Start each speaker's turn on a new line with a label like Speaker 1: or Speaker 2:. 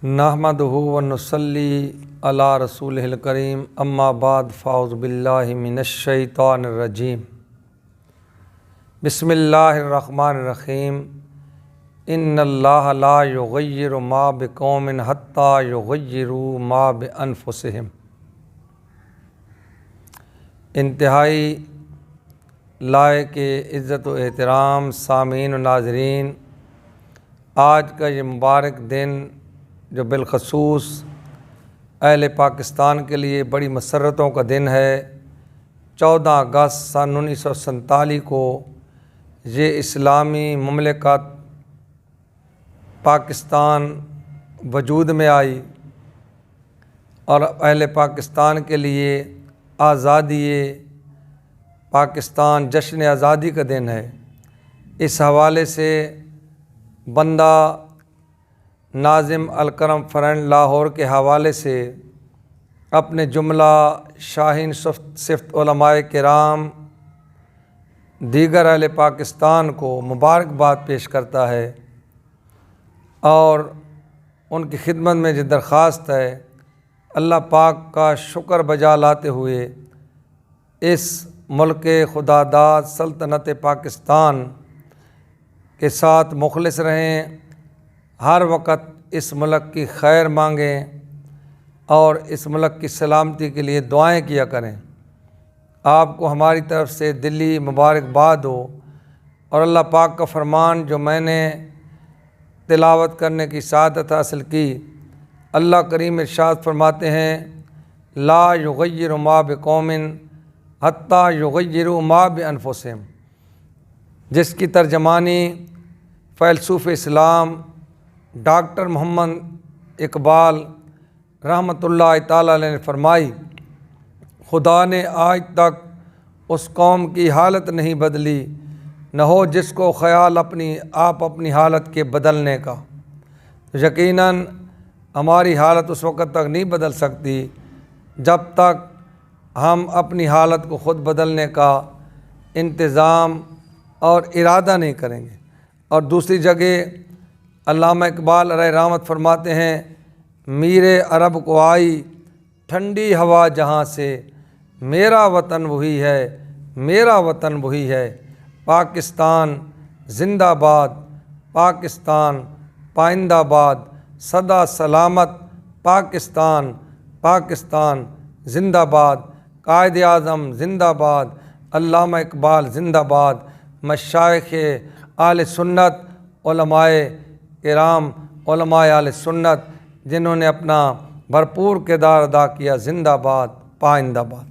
Speaker 1: نحمدہ و نصلی علی رسولہ الکریم اما بعد فاعوذ باللہ من الشیطان الرجیم بسم اللہ الرحمن الرحیم ان اللہ لا یغیر ما بقوم حتی یغیروا ما بانفسہم۔ انتہائی لائق عزت و احترام سامعین و ناظرین، آج کا یہ مبارک دن جو بالخصوص اہل پاکستان کے لیے بڑی مسرتوں کا دن ہے، 14 اگست سن 1947 کو یہ اسلامی مملکت پاکستان وجود میں آئی اور اہل پاکستان کے لیے آزادی پاکستان جشن آزادی کا دن ہے۔ اس حوالے سے بندہ ناظم الکرم فرینڈ لاہور کے حوالے سے اپنے جملہ شاہین صفت علماء کرام دیگر اہل پاکستان کو مبارکباد پیش کرتا ہے اور ان کی خدمت میں یہ درخواست ہے، اللہ پاک کا شکر بجا لاتے ہوئے اس ملک خدا داد سلطنت پاکستان کے ساتھ مخلص رہیں، ہر وقت اس ملک کی خیر مانگیں اور اس ملک کی سلامتی کے لیے دعائیں کیا کریں۔ آپ کو ہماری طرف سے دلی مبارکباد ہو، اور اللہ پاک کا فرمان جو میں نے تلاوت کرنے کی سعادت حاصل کی، اللہ کریم ارشاد فرماتے ہیں لا یغیر ما بقوم حتی یغیروا ما بانفسہم، جس کی ترجمانی فیلسوف اسلام ڈاکٹر محمد اقبال رحمۃ اللہ تعالیٰ علیہ نے فرمائی، خدا نے آج تک اس قوم کی حالت نہیں بدلی، نہ ہو جس کو خیال اپنی حالت کے بدلنے کا۔ یقیناً ہماری حالت اس وقت تک نہیں بدل سکتی جب تک ہم اپنی حالت کو خود بدلنے کا انتظام اور ارادہ نہیں کریں گے۔ اور دوسری جگہ علامہ اقبال علیہ رحمت فرماتے ہیں میر عرب کو آئی ٹھنڈی ہوا جہاں سے، میرا وطن وہی ہے، میرا وطن وہی ہے۔ پاکستان زندہ باد، پاکستان پائندہ باد، سدا سلامت پاکستان، پاکستان زندہ باد، قائد اعظم زندہ باد، علامہ اقبال زندہ باد، مشائخ اہل سنت، علماء کرام، علماء اہل سنت جنہوں نے اپنا بھرپور کردار ادا کیا، زندہ باد پائندہ باد۔